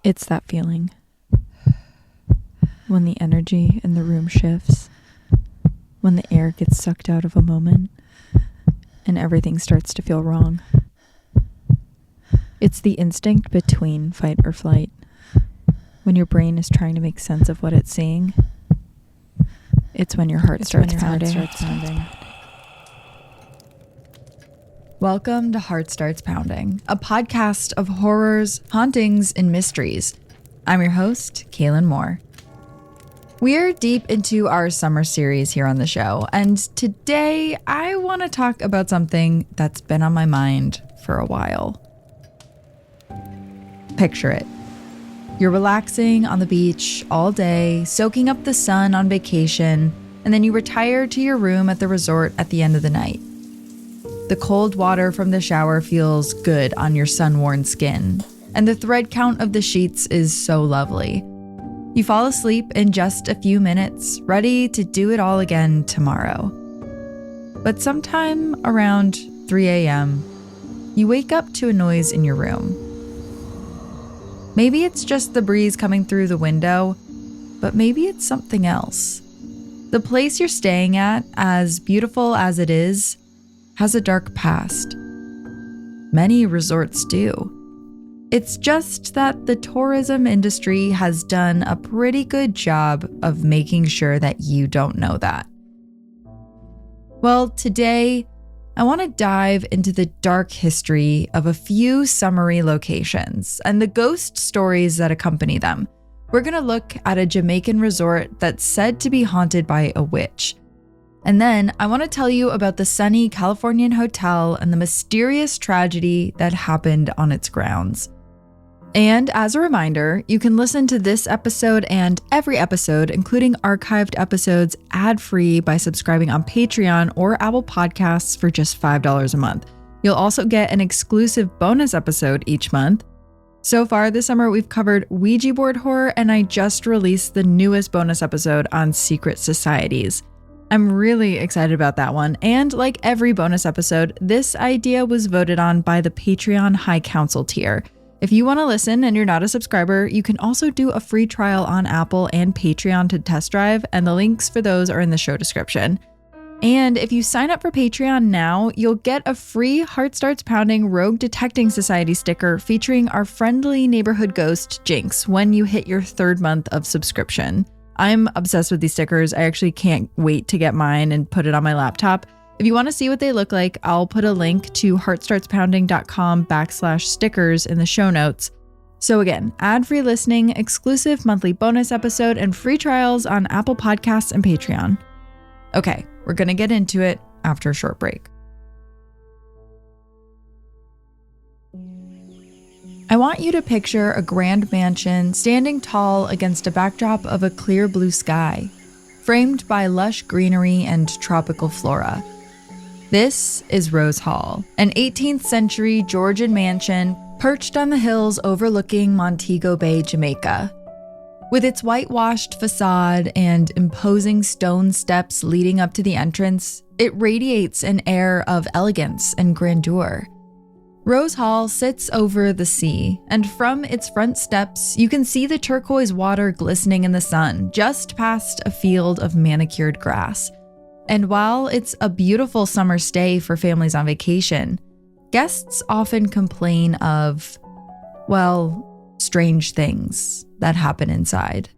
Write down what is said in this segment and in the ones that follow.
It's that feeling when the energy in the room shifts, when the air gets sucked out of a moment, and everything starts to feel wrong. It's the instinct between fight or flight, when your brain is trying to make sense of what it's seeing. It's when your heart starts pounding. Welcome to Heart Starts Pounding, a podcast of horrors, hauntings, and mysteries. I'm your host, Kaylin Moore. We're deep into our summer series here on the show, and today I want to talk about something that's been on my mind for a while. Picture it. You're relaxing on the beach all day, soaking up the sun on vacation, and then you retire to your room at the resort at the end of the night. The cold water from the shower feels good on your sun-worn skin, and the thread count of the sheets is so lovely. You fall asleep in just a few minutes, ready to do it all again tomorrow. But sometime around 3 a.m., you wake up to a noise in your room. Maybe it's just the breeze coming through the window, but maybe it's something else. The place you're staying at, as beautiful as it is, has a dark past. Many resorts do. It's just that the tourism industry has done a pretty good job of making sure that you don't know that. Well, today, I want to dive into the dark history of a few summery locations and the ghost stories that accompany them. We're going to look at a Jamaican resort that's said to be haunted by a witch. And then I want to tell you about the sunny Californian hotel and the mysterious tragedy that happened on its grounds. And as a reminder, you can listen to this episode and every episode, including archived episodes, ad-free by subscribing on Patreon or Apple Podcasts for just $5 a month. You'll also get an exclusive bonus episode each month. So far this summer, we've covered Ouija board horror, and I just released the newest bonus episode on secret societies. I'm really excited about that one, and like every bonus episode, this idea was voted on by the Patreon High Council tier. If you want to listen and you're not a subscriber, you can also do a free trial on Apple and Patreon to test drive, and the links for those are in the show description. And if you sign up for Patreon now, you'll get a free Heart Starts Pounding Rogue Detecting Society sticker featuring our friendly neighborhood ghost, Jinx, when you hit your third month of subscription. I'm obsessed with these stickers. I actually can't wait to get mine and put it on my laptop. If you want to see what they look like, I'll put a link to heartstartspounding.com/stickers in the show notes. So again, ad-free listening, exclusive monthly bonus episode, and free trials on Apple Podcasts and Patreon. Okay, we're going to get into it after a short break. I want you to picture a grand mansion standing tall against a backdrop of a clear blue sky, framed by lush greenery and tropical flora. This is Rose Hall, an 18th century Georgian mansion perched on the hills overlooking Montego Bay, Jamaica. With its whitewashed facade and imposing stone steps leading up to the entrance, it radiates an air of elegance and grandeur. Rose Hall sits over the sea, and from its front steps, you can see the turquoise water glistening in the sun just past a field of manicured grass. And while it's a beautiful summer stay for families on vacation, guests often complain of, well, strange things that happen inside.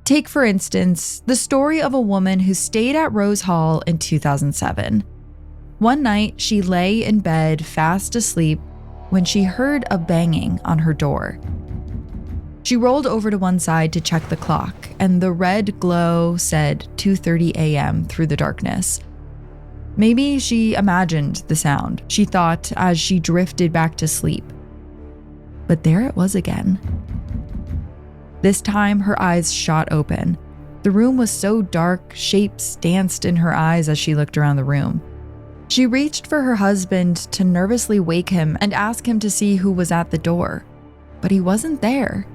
Take, for instance, the story of a woman who stayed at Rose Hall in 2007. One night, she lay in bed fast asleep when she heard a banging on her door. She rolled over to one side to check the clock, and the red glow said 2:30 a.m. through the darkness. Maybe she imagined the sound, she thought, as she drifted back to sleep. But there it was again. This time, her eyes shot open. The room was so dark, shapes danced in her eyes as she looked around the room. She reached for her husband to nervously wake him and ask him to see who was at the door, but he wasn't there.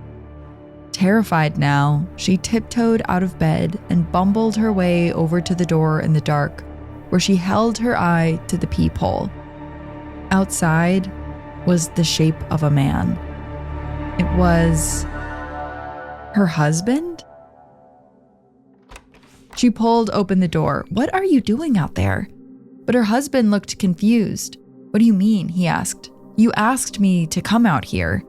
Terrified now, she tiptoed out of bed and bumbled her way over to the door in the dark, where she held her eye to the peephole. Outside was the shape of a man, It was her husband? She pulled open the door. "What are you doing out there?" But her husband looked confused. "What do you mean?" he asked. "You asked me to come out here."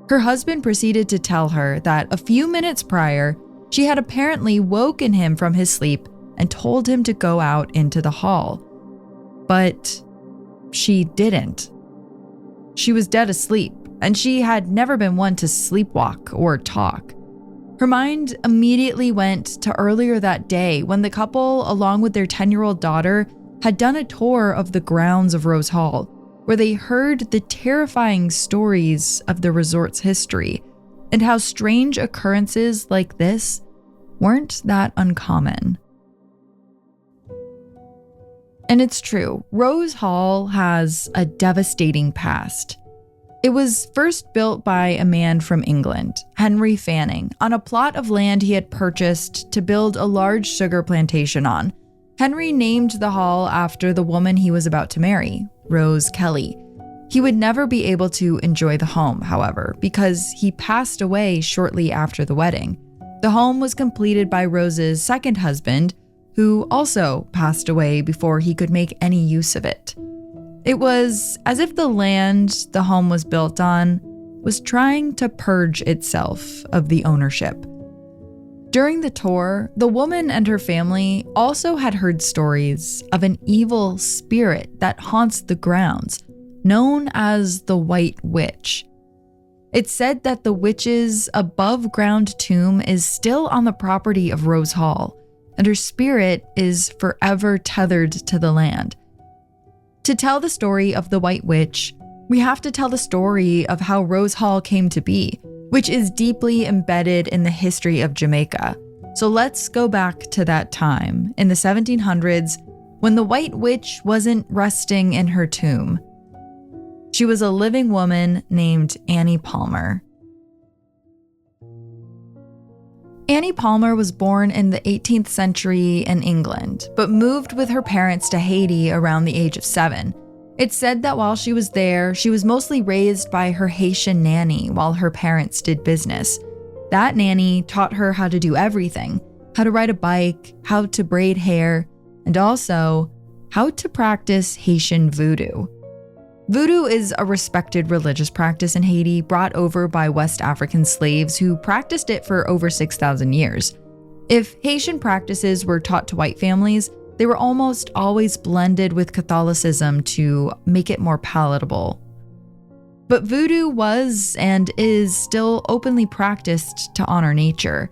Her husband proceeded to tell her that a few minutes prior, she had apparently woken him from his sleep and told him to go out into the hall. But she didn't. She was dead asleep, and she had never been one to sleepwalk or talk. Her mind immediately went to earlier that day when the couple, along with their 10-year-old daughter, had done a tour of the grounds of Rose Hall, where they heard the terrifying stories of the resort's history and how strange occurrences like this weren't that uncommon. And it's true, Rose Hall has a devastating past. It was first built by a man from England, Henry Fanning, on a plot of land he had purchased to build a large sugar plantation on. Henry named the hall after the woman he was about to marry, Rose Kelly. He would never be able to enjoy the home, however, because he passed away shortly after the wedding. The home was completed by Rose's second husband, who also passed away before he could make any use of it. It was as if the land the home was built on was trying to purge itself of the ownership. During the tour, the woman and her family also had heard stories of an evil spirit that haunts the grounds, known as the White Witch. It's said that the witch's above-ground tomb is still on the property of Rose Hall, and her spirit is forever tethered to the land. To tell the story of the White Witch, we have to tell the story of how Rose Hall came to be, which is deeply embedded in the history of Jamaica. So let's go back to that time, in the 1700s, when the White Witch wasn't resting in her tomb. She was a living woman named Annie Palmer. Annie Palmer was born in the 18th century in England, but moved with her parents to Haiti around the age of 7. It's said that while she was there, she was mostly raised by her Haitian nanny while her parents did business. That nanny taught her how to do everything: how to ride a bike, how to braid hair, and also how to practice Haitian voodoo. Voodoo is a respected religious practice in Haiti brought over by West African slaves who practiced it for over 6,000 years. If Haitian practices were taught to white families, they were almost always blended with Catholicism to make it more palatable. But voodoo was and is still openly practiced to honor nature.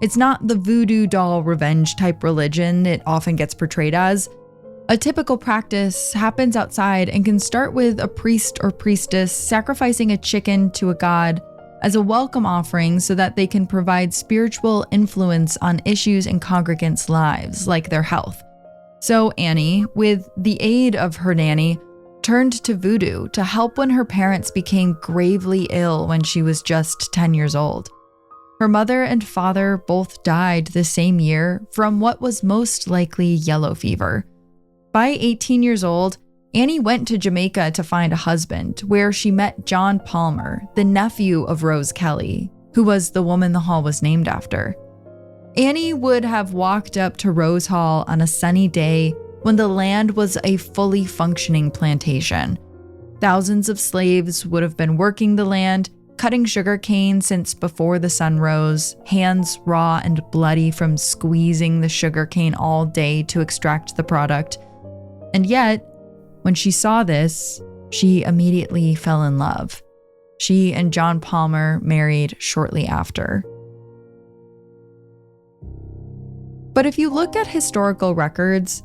It's not the voodoo doll revenge type religion it often gets portrayed as. A typical practice happens outside and can start with a priest or priestess sacrificing a chicken to a god as a welcome offering so that they can provide spiritual influence on issues in congregants' lives, like their health. So Annie, with the aid of her nanny, turned to voodoo to help when her parents became gravely ill when she was just 10 years old. Her mother and father both died the same year from what was most likely yellow fever. By 18 years old, Annie went to Jamaica to find a husband, where she met John Palmer, the nephew of Rose Kelly, who was the woman the hall was named after. Annie would have walked up to Rose Hall on a sunny day when the land was a fully functioning plantation. Thousands of slaves would have been working the land, cutting sugarcane since before the sun rose, hands raw and bloody from squeezing the sugarcane all day to extract the product. And yet, when she saw this, she immediately fell in love. She and John Palmer married shortly after. But if you look at historical records,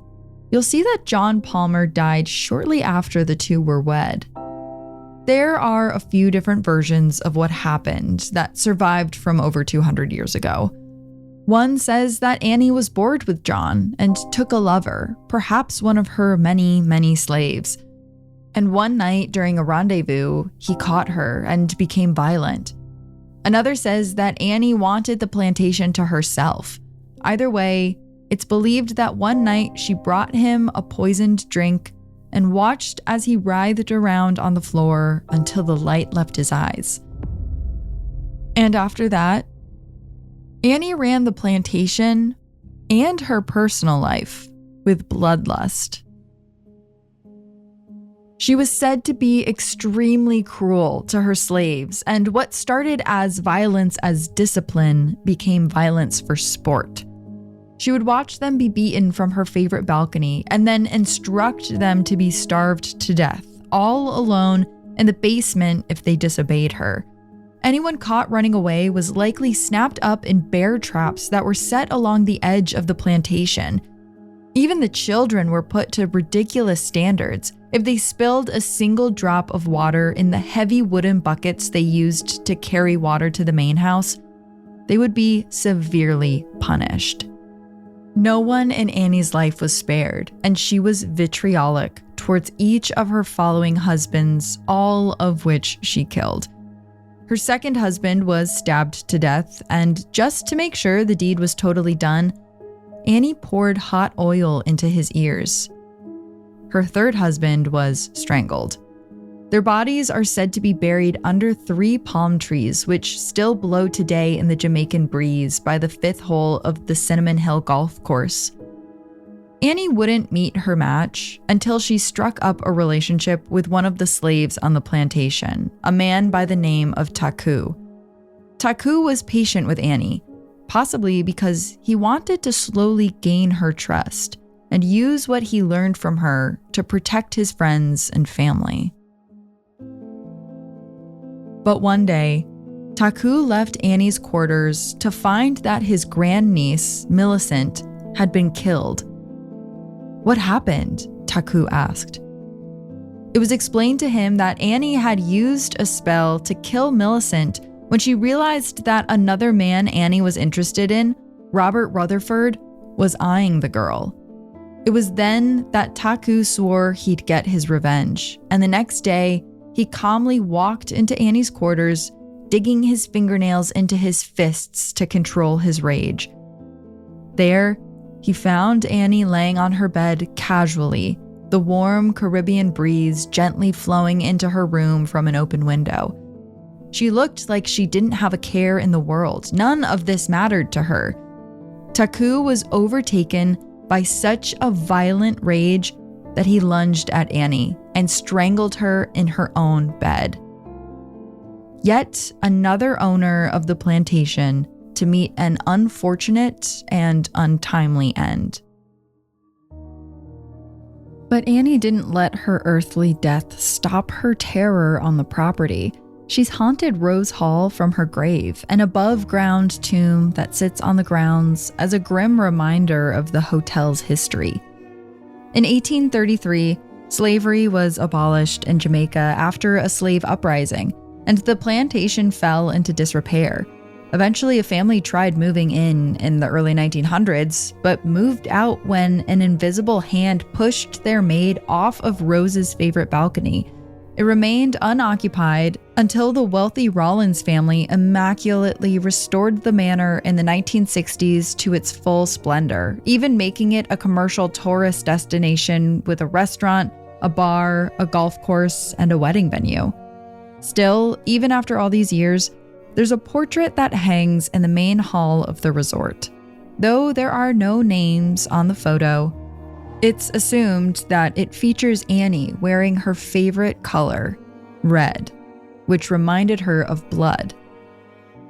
you'll see that John Palmer died shortly after the two were wed. There are a few different versions of what happened that survived from over 200 years ago. One says that Annie was bored with John and took a lover, perhaps one of her many, many slaves. And one night during a rendezvous, he caught her and became violent. Another says that Annie wanted the plantation to herself. Either way, it's believed that one night she brought him a poisoned drink and watched as he writhed around on the floor until the light left his eyes. And after that, Annie ran the plantation and her personal life with bloodlust. She was said to be extremely cruel to her slaves, and what started as violence as discipline became violence for sport. She would watch them be beaten from her favorite balcony and then instruct them to be starved to death, all alone in the basement if they disobeyed her. Anyone caught running away was likely snapped up in bear traps that were set along the edge of the plantation. Even the children were put to ridiculous standards. If they spilled a single drop of water in the heavy wooden buckets they used to carry water to the main house, they would be severely punished. No one in Annie's life was spared, and she was vitriolic towards each of her following husbands, all of which she killed. Her second husband was stabbed to death, and just to make sure the deed was totally done, Annie poured hot oil into his ears. Her third husband was strangled. Their bodies are said to be buried under 3 palm trees, which still blow today in the Jamaican breeze by the 5th hole of the Cinnamon Hill golf course. Annie wouldn't meet her match until she struck up a relationship with one of the slaves on the plantation, a man by the name of Taku. Taku was patient with Annie, possibly because he wanted to slowly gain her trust and use what he learned from her to protect his friends and family. But one day, Taku left Annie's quarters to find that his grandniece, Millicent, had been killed. "What happened?" Taku asked. It was explained to him that Annie had used a spell to kill Millicent when she realized that another man Annie was interested in, Robert Rutherford, was eyeing the girl. It was then that Taku swore he'd get his revenge, and the next day, he calmly walked into Annie's quarters, digging his fingernails into his fists to control his rage. There, he found Annie laying on her bed casually, the warm Caribbean breeze gently flowing into her room from an open window. She looked like she didn't have a care in the world. None of this mattered to her. Taku was overtaken by such a violent rage that he lunged at Annie and strangled her in her own bed. Yet another owner of the plantation to meet an unfortunate and untimely end. But Annie didn't let her earthly death stop her terror on the property. She's haunted Rose Hall from her grave, an above-ground tomb that sits on the grounds as a grim reminder of the hotel's history. In 1833, slavery was abolished in Jamaica after a slave uprising, and the plantation fell into disrepair. Eventually, a family tried moving in the early 1900s, but moved out when an invisible hand pushed their maid off of Rose's favorite balcony. It remained unoccupied until the wealthy Rollins family immaculately restored the manor in the 1960s to its full splendor, even making it a commercial tourist destination with a restaurant, a bar, a golf course, and a wedding venue. Still, even after all these years, there's a portrait that hangs in the main hall of the resort. Though there are no names on the photo, it's assumed that it features Annie wearing her favorite color, red, which reminded her of blood.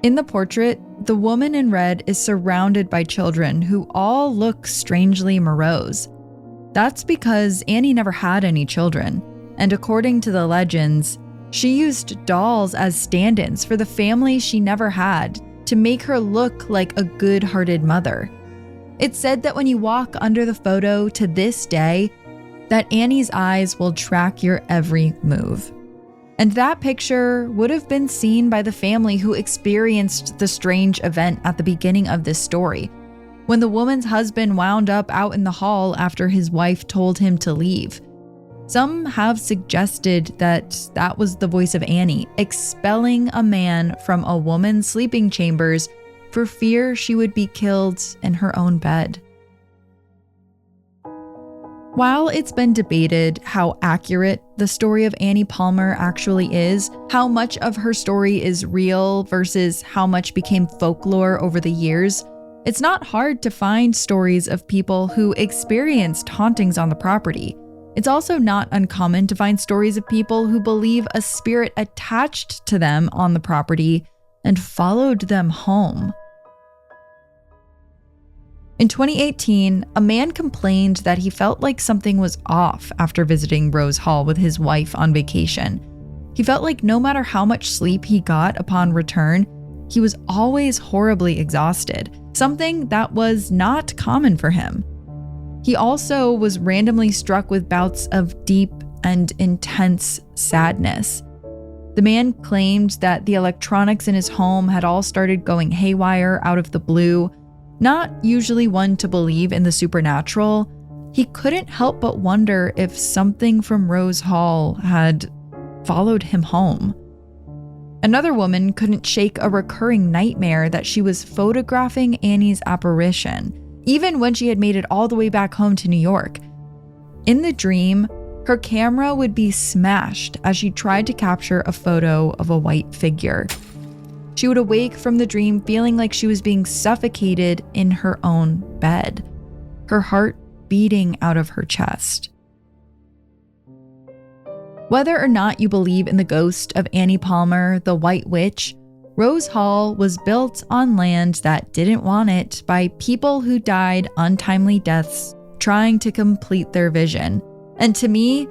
In the portrait, the woman in red is surrounded by children who all look strangely morose. That's because Annie never had any children, and according to the legends, she used dolls as stand-ins for the family she never had to make her look like a good-hearted mother. It's said that when you walk under the photo to this day, that Annie's eyes will track your every move. And that picture would have been seen by the family who experienced the strange event at the beginning of this story, when the woman's husband wound up out in the hall after his wife told him to leave. Some have suggested that that was the voice of Annie expelling a man from a woman's sleeping chambers for fear she would be killed in her own bed. While it's been debated how accurate the story of Annie Palmer actually is, how much of her story is real versus how much became folklore over the years, it's not hard to find stories of people who experienced hauntings on the property. It's also not uncommon to find stories of people who believe a spirit attached to them on the property and followed them home. In 2018, a man complained that he felt like something was off after visiting Rose Hall with his wife on vacation. He felt like no matter how much sleep he got upon return, he was always horribly exhausted, something that was not common for him. He also was randomly struck with bouts of deep and intense sadness. The man claimed that the electronics in his home had all started going haywire out of the blue. Not usually one to believe in the supernatural, he couldn't help but wonder if something from Rose Hall had followed him home. Another woman couldn't shake a recurring nightmare that she was photographing Annie's apparition, even when she had made it all the way back home to New York. In the dream, her camera would be smashed as she tried to capture a photo of a white figure. She would awake from the dream feeling like she was being suffocated in her own bed, her heart beating out of her chest. Whether or not you believe in the ghost of Annie Palmer, the White Witch, Rose Hall was built on land that didn't want it by people who died untimely deaths trying to complete their vision. And to me,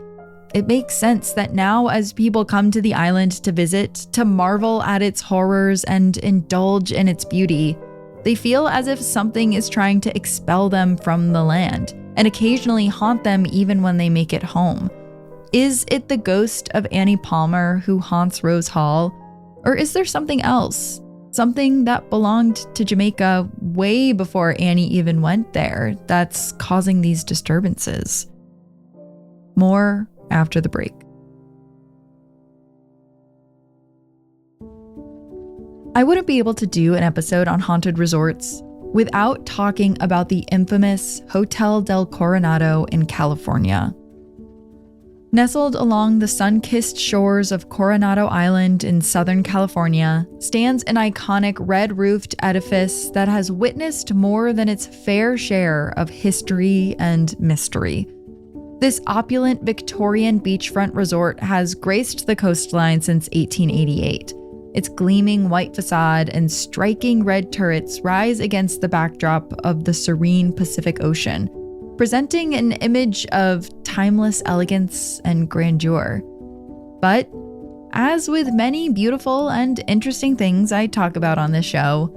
it makes sense that now as people come to the island to visit, to marvel at its horrors and indulge in its beauty, they feel as if something is trying to expel them from the land and occasionally haunt them even when they make it home. Is it the ghost of Annie Palmer who haunts Rose Hall? Or is there something else? Something that belonged to Jamaica way before Annie even went there that's causing these disturbances? More after the break. I wouldn't be able to do an episode on haunted resorts without talking about the infamous Hotel Del Coronado in California. Nestled along the sun-kissed shores of Coronado Island in Southern California stands an iconic red-roofed edifice that has witnessed more than its fair share of history and mystery. This opulent Victorian beachfront resort has graced the coastline since 1888. Its gleaming white facade and striking red turrets rise against the backdrop of the serene Pacific Ocean, presenting an image of timeless elegance and grandeur. But, as with many beautiful and interesting things I talk about on this show,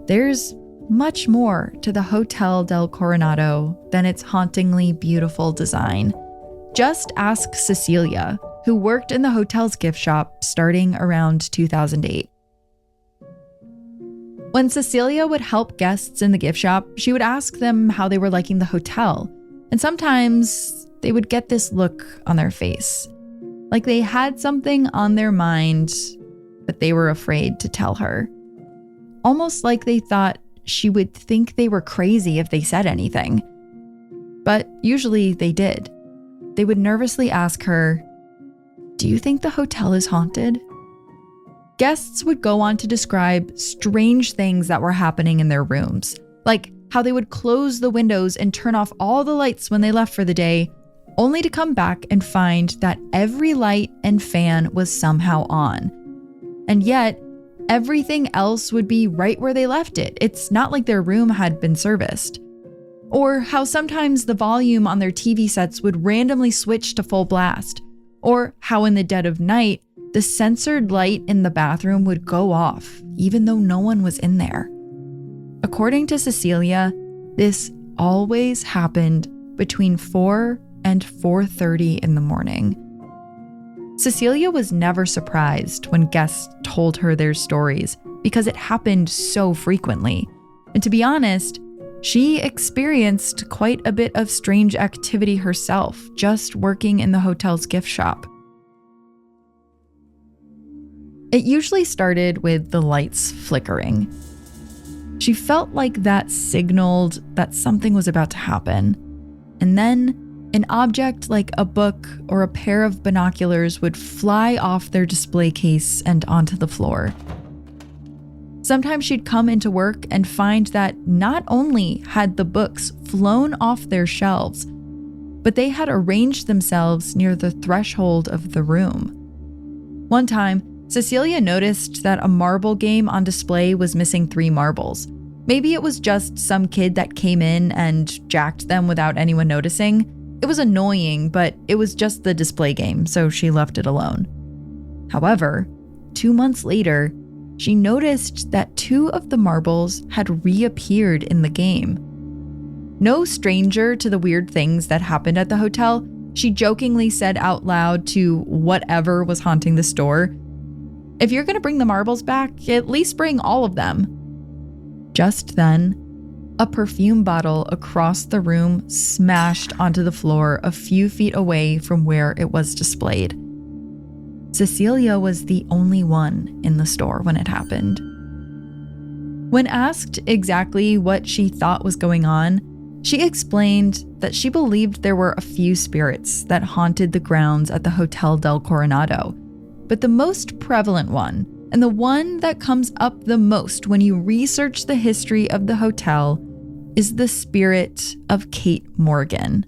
there's much more to the Hotel Del Coronado than its hauntingly beautiful design. Just ask Cecilia, who worked in the hotel's gift shop starting around 2008. When Cecilia would help guests in the gift shop, she would ask them how they were liking the hotel, and sometimes they would get this look on their face, like they had something on their mind, but they were afraid to tell her. Almost like they thought she would think they were crazy if they said anything. But usually they did. They would nervously ask her, "Do you think the hotel is haunted?" Guests would go on to describe strange things that were happening in their rooms, like how they would close the windows and turn off all the lights when they left for the day, only to come back and find that every light and fan was somehow on. And yet, everything else would be right where they left it. It's not like their room had been serviced. Or how sometimes the volume on their TV sets would randomly switch to full blast. Or how in the dead of night, the censored light in the bathroom would go off, even though no one was in there. According to Cecilia, this always happened between 4 and 4:30 in the morning. Cecilia was never surprised when guests told her their stories because it happened so frequently. And to be honest, she experienced quite a bit of strange activity herself just working in the hotel's gift shop. It usually started with the lights flickering. She felt like that signaled that something was about to happen. And then an object like a book or a pair of binoculars would fly off their display case and onto the floor. Sometimes she'd come into work and find that not only had the books flown off their shelves, but they had arranged themselves near the threshold of the room. One time, Cecilia noticed that a marble game on display was missing 3 marbles. Maybe it was just some kid that came in and jacked them without anyone noticing. It was annoying, but it was just the display game, so she left it alone. However, 2 months later, she noticed that 2 of the marbles had reappeared in the game. No stranger to the weird things that happened at the hotel, she jokingly said out loud to whatever was haunting the store, "If you're going to bring the marbles back, at least bring all of them." Just then, a perfume bottle across the room smashed onto the floor a few feet away from where it was displayed. Cecilia was the only one in the store when it happened. When asked exactly what she thought was going on, she explained that she believed there were a few spirits that haunted the grounds at the Hotel Del Coronado, but the most prevalent one, and the one that comes up the most when you research the history of the hotel, is the spirit of Kate Morgan.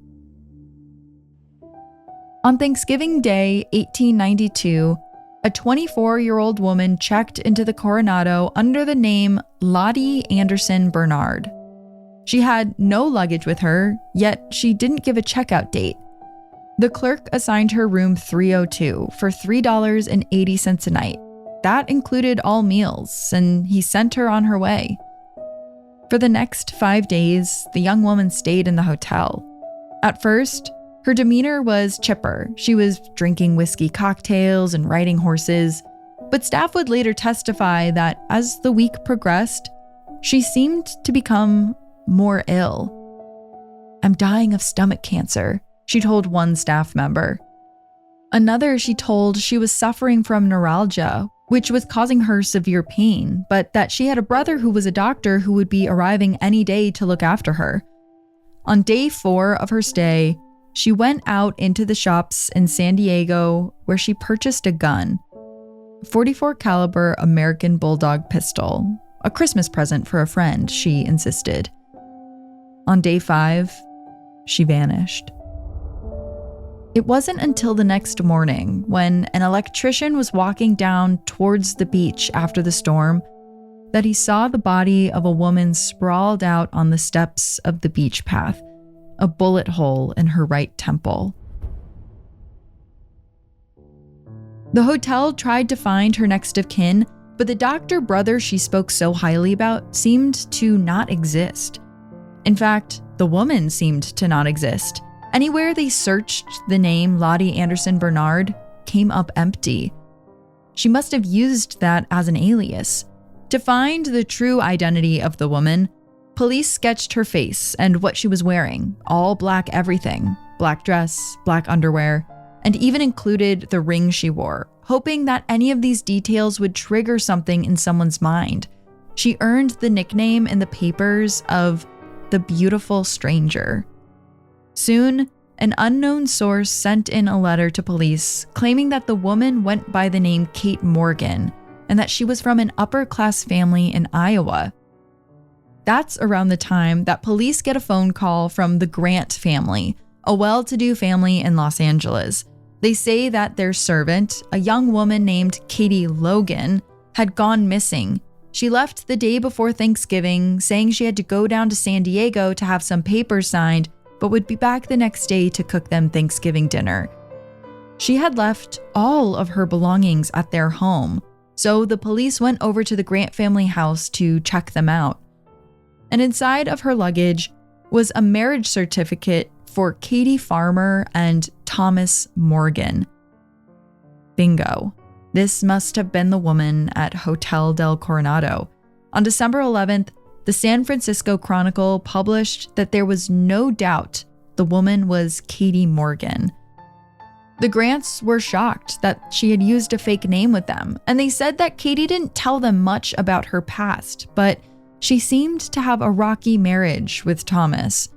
On Thanksgiving Day, 1892, a 24-year-old woman checked into the Coronado under the name Lottie Anderson Bernard. She had no luggage with her, yet she didn't give a checkout date. The clerk assigned her room 302 for $3.80 a night. That included all meals, and he sent her on her way. For the next 5 days, the young woman stayed in the hotel. At first, her demeanor was chipper. She was drinking whiskey cocktails and riding horses, but staff would later testify that as the week progressed, she seemed to become more ill. "I'm dying of stomach cancer," she told one staff member. Another, she told she was suffering from neuralgia, which was causing her severe pain, but that she had a brother who was a doctor who would be arriving any day to look after her. On day 4 of her stay, she went out into the shops in San Diego where she purchased a gun, a .44 caliber American Bulldog pistol, a Christmas present for a friend, she insisted. On day 5, she vanished. It wasn't until the next morning, when an electrician was walking down towards the beach after the storm, that he saw the body of a woman sprawled out on the steps of the beach path, a bullet hole in her right temple. The hotel tried to find her next of kin, but the doctor brother she spoke so highly about seemed to not exist. In fact, the woman seemed to not exist. Anywhere they searched, the name Lottie Anderson Bernard came up empty. She must have used that as an alias. To find the true identity of the woman, police sketched her face and what she was wearing, all black everything, black dress, black underwear, and even included the ring she wore, hoping that any of these details would trigger something in someone's mind. She earned the nickname in the papers of the Beautiful Stranger. Soon, an unknown source sent in a letter to police claiming that the woman went by the name Kate Morgan and that she was from an upper-class family in Iowa. That's around the time that police get a phone call from the Grant family, a well-to-do family in Los Angeles. They say that their servant, a young woman named Katie Logan, had gone missing. She left the day before Thanksgiving, saying she had to go down to San Diego to have some papers signed, but would be back the next day to cook them Thanksgiving dinner. She had left all of her belongings at their home, so the police went over to the Grant family house to check them out. And inside of her luggage was a marriage certificate for Katie Farmer and Thomas Morgan. Bingo. This must have been the woman at Hotel Del Coronado. On December 11th, the San Francisco Chronicle published that there was no doubt the woman was Katie Morgan. The Grants were shocked that she had used a fake name with them, and they said that Katie didn't tell them much about her past, but she seemed to have a rocky marriage with Thomas.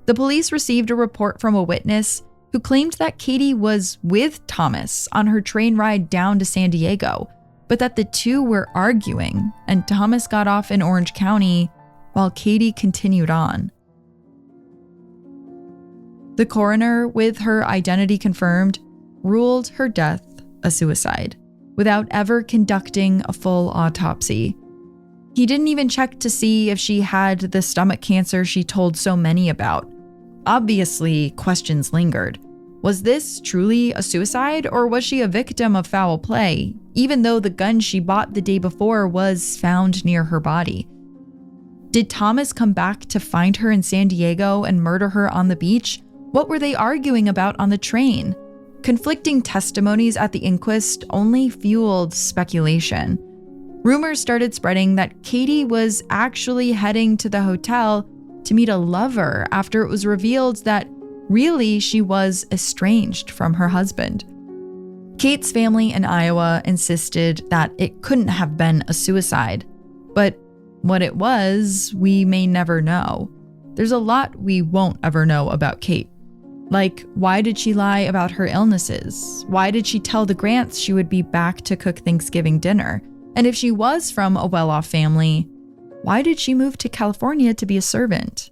The police received a report from a witness who claimed that Katie was with Thomas on her train ride down to San Diego, but that the two were arguing and Thomas got off in Orange County while Katie continued on. The coroner, with her identity confirmed, ruled her death a suicide without ever conducting a full autopsy. He didn't even check to see if she had the stomach cancer she told so many about. Obviously, questions lingered. Was this truly a suicide, or was she a victim of foul play, even though the gun she bought the day before was found near her body? Did Thomas come back to find her in San Diego and murder her on the beach? What were they arguing about on the train? Conflicting testimonies at the inquest only fueled speculation. Rumors started spreading that Katie was actually heading to the hotel to meet a lover after it was revealed that really she was estranged from her husband. Kate's family in Iowa insisted that it couldn't have been a suicide, but what it was, we may never know. There's a lot we won't ever know about Kate. Like, why did she lie about her illnesses? Why did she tell the Grants she would be back to cook Thanksgiving dinner? And if she was from a well-off family, why did she move to California to be a servant?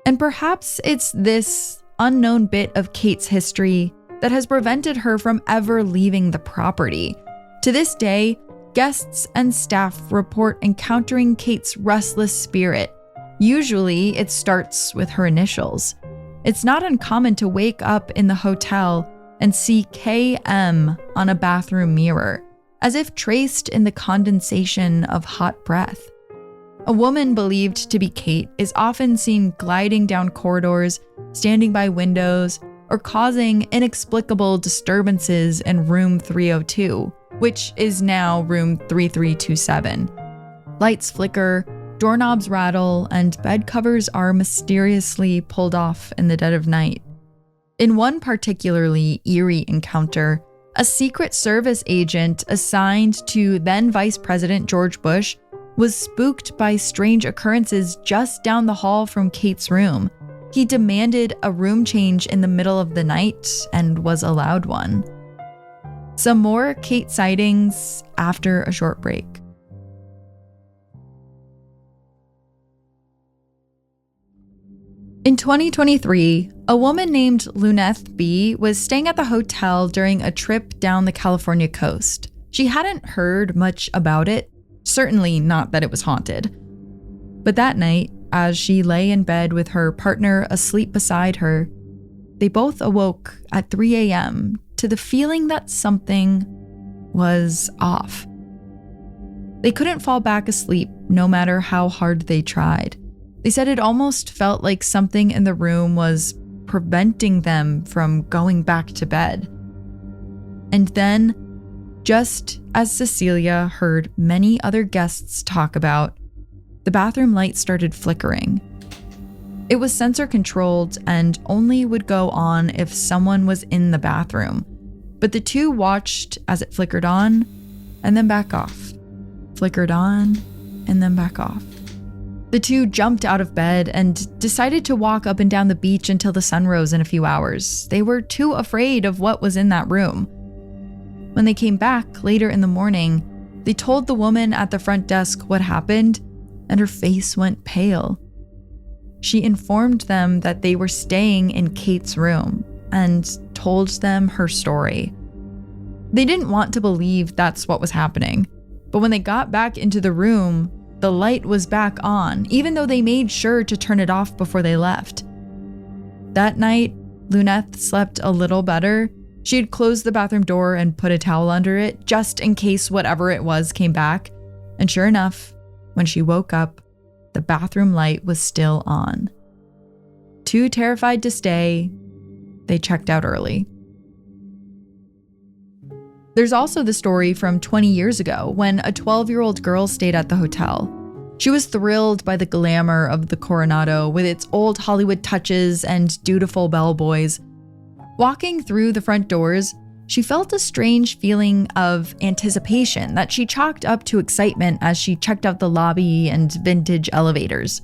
And perhaps it's this unknown bit of Kate's history that has prevented her from ever leaving the property. To this day, guests and staff report encountering Kate's restless spirit. Usually, it starts with her initials. It's not uncommon to wake up in the hotel and see KM on a bathroom mirror, as if traced in the condensation of hot breath. A woman believed to be Kate is often seen gliding down corridors, standing by windows, or causing inexplicable disturbances in room 302, which is now room 3327. Lights flicker, doorknobs rattle, and bed covers are mysteriously pulled off in the dead of night. In one particularly eerie encounter, a Secret Service agent assigned to then Vice President George Bush was spooked by strange occurrences just down the hall from Kate's room. He demanded a room change in the middle of the night and was allowed one. Some more Kate sightings after a short break. In 2023, a woman named Luneth B. was staying at the hotel during a trip down the California coast. She hadn't heard much about it, certainly not that it was haunted. But that night, as she lay in bed with her partner asleep beside her, they both awoke at 3 a.m. to the feeling that something was off. They couldn't fall back asleep no matter how hard they tried. They said it almost felt like something in the room was preventing them from going back to bed. And then, just as Cecilia heard many other guests talk about, the bathroom light started flickering. It was sensor controlled and only would go on if someone was in the bathroom. But the two watched as it flickered on and then back off. Flickered on and then back off. The two jumped out of bed and decided to walk up and down the beach until the sun rose in a few hours. They were too afraid of what was in that room. When they came back later in the morning, they told the woman at the front desk what happened, and her face went pale. She informed them that they were staying in Kate's room and told them her story. They didn't want to believe that's what was happening, but when they got back into the room, the light was back on, even though they made sure to turn it off before they left. That night, Luneth slept a little better. She had closed the bathroom door and put a towel under it, just in case whatever it was came back. And sure enough, when she woke up, the bathroom light was still on. Too terrified to stay, they checked out early. There's also the story from 20 years ago when a 12-year-old girl stayed at the hotel. She was thrilled by the glamour of the Coronado with its old Hollywood touches and dutiful bellboys. Walking through the front doors, she felt a strange feeling of anticipation that she chalked up to excitement as she checked out the lobby and vintage elevators.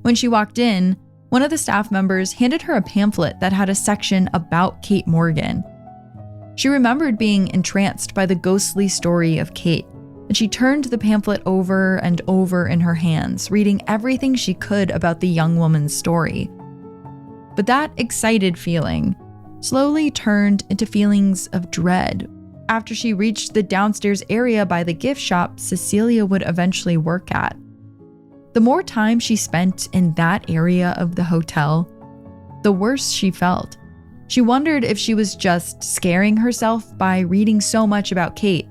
When she walked in, one of the staff members handed her a pamphlet that had a section about Kate Morgan. She remembered being entranced by the ghostly story of Kate, and she turned the pamphlet over and over in her hands, reading everything she could about the young woman's story. But that excited feeling slowly turned into feelings of dread after she reached the downstairs area by the gift shop Cecilia would eventually work at. The more time she spent in that area of the hotel, the worse she felt. She wondered if she was just scaring herself by reading so much about Kate.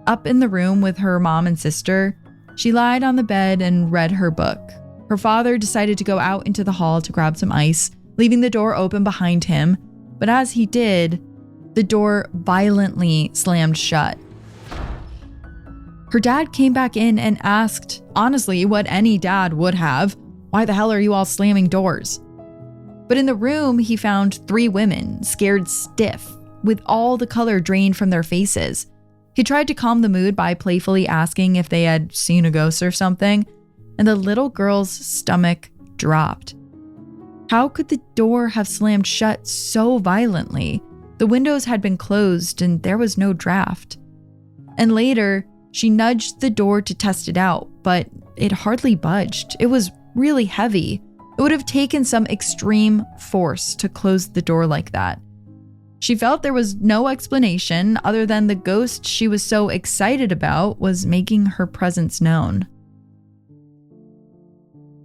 Up in the room with her mom and sister, she lied on the bed and read her book. Her father decided to go out into the hall to grab some ice, leaving the door open behind him, but as he did, the door violently slammed shut. Her dad came back in and asked, honestly, what any dad would have, "Why the hell are you all slamming doors?" But in the room, he found 3 women, scared stiff, with all the color drained from their faces. He tried to calm the mood by playfully asking if they had seen a ghost or something, and the little girl's stomach dropped. How could the door have slammed shut so violently? The windows had been closed and there was no draft. And later, she nudged the door to test it out, but it hardly budged. It was really heavy. It would have taken some extreme force to close the door like that. She felt there was no explanation other than the ghost she was so excited about was making her presence known.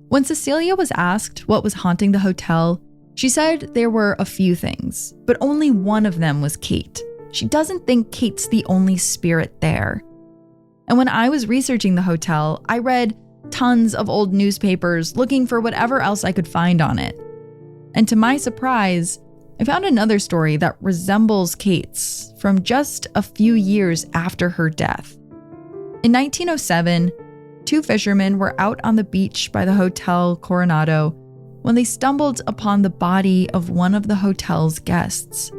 When Cecilia was asked what was haunting the hotel, she said there were a few things, but only one of them was Kate. She doesn't think Kate's the only spirit there. And when I was researching the hotel, I read tons of old newspapers looking for whatever else I could find on it. And to my surprise, I found another story that resembles Kate's from just a few years after her death. In 1907, 2 fishermen were out on the beach by the Hotel Coronado when they stumbled upon the body of one of the hotel's guests.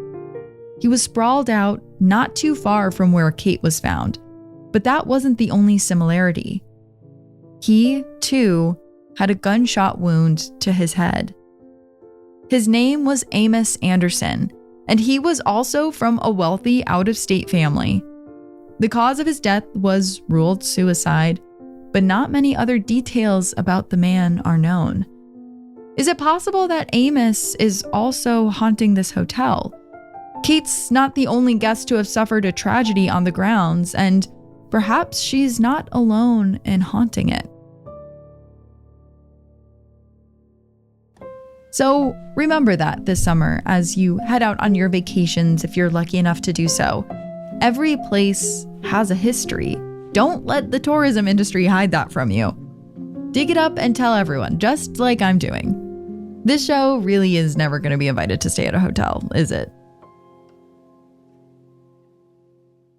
He was sprawled out not too far from where Kate was found, but that wasn't the only similarity. He, too, had a gunshot wound to his head. His name was Amos Anderson, and he was also from a wealthy out-of-state family. The cause of his death was ruled suicide, but not many other details about the man are known. Is it possible that Amos is also haunting this hotel? Kate's not the only guest to have suffered a tragedy on the grounds, and perhaps she's not alone in haunting it. So remember that this summer as you head out on your vacations if you're lucky enough to do so. Every place has a history. Don't let the tourism industry hide that from you. Dig it up and tell everyone, just like I'm doing. This show really is never going to be invited to stay at a hotel, is it?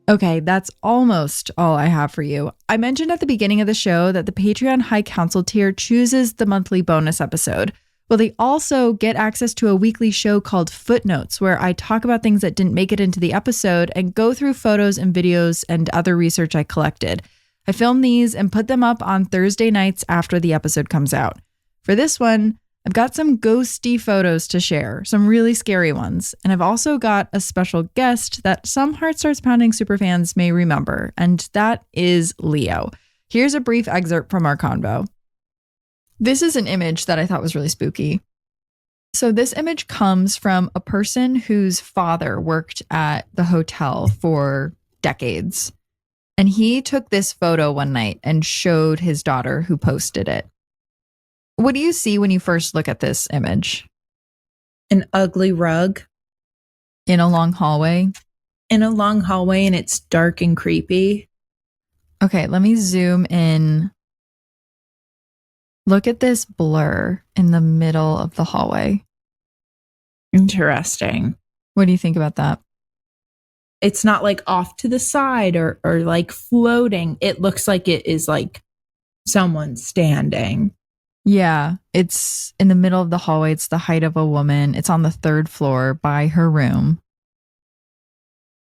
Okay, that's almost all I have for you. I mentioned at the beginning of the show that the Patreon High Council tier chooses the monthly bonus episode. Well, they also get access to a weekly show called Footnotes, where I talk about things that didn't make it into the episode and go through photos and videos and other research I collected. I film these and put them up on Thursday nights after the episode comes out. For this one, I've got some ghosty photos to share, some really scary ones, and I've also got a special guest that some Heart Starts Pounding superfans may remember, and that is Leo. Here's a brief excerpt from our convo. This is an image that I thought was really spooky. So this image comes from a person whose father worked at the hotel for decades. And he took this photo one night and showed his daughter, who posted it. What do you see when you first look at this image? An ugly rug. In a long hallway? In a long hallway, and it's dark and creepy. Okay, let me zoom in. Look at this blur in the middle of the hallway. Interesting. What do you think about that? It's not like off to the side or like floating. It looks like it is like someone standing. Yeah, it's in the middle of the hallway. It's the height of a woman. It's on the 3rd floor by her room.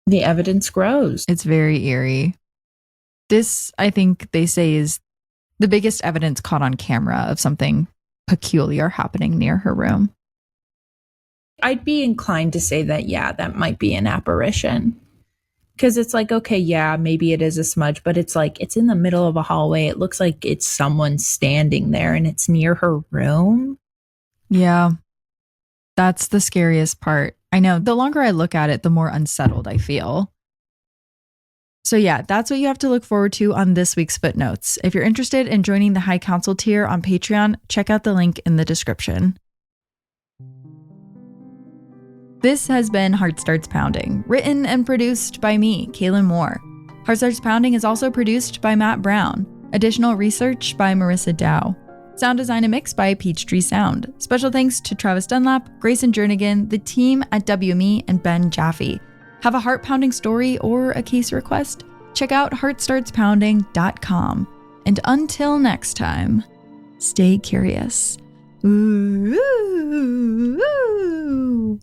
The evidence grows. It's very eerie. This, I think they say, is the biggest evidence caught on camera of something peculiar happening near her room. I'd be inclined to say that, yeah, that might be an apparition. Because it's like, okay, yeah, maybe it is a smudge, but it's like, it's in the middle of a hallway. It looks like it's someone standing there and it's near her room. Yeah, that's the scariest part. I know, the longer I look at it, the more unsettled I feel. So yeah, that's what you have to look forward to on this week's footnotes. If you're interested in joining the High Council tier on Patreon, check out the link in the description. This has been Heart Starts Pounding, written and produced by me, Kaylin Moore. Heart Starts Pounding is also produced by Matt Brown. Additional research by Marissa Dow. Sound design and mix by Peachtree Sound. Special thanks to Travis Dunlap, Grayson Jernigan, the team at WME, and Ben Jaffe. Have a heart-pounding story or a case request? Check out heartstartspounding.com. And until next time, stay curious. Ooh, ooh, ooh.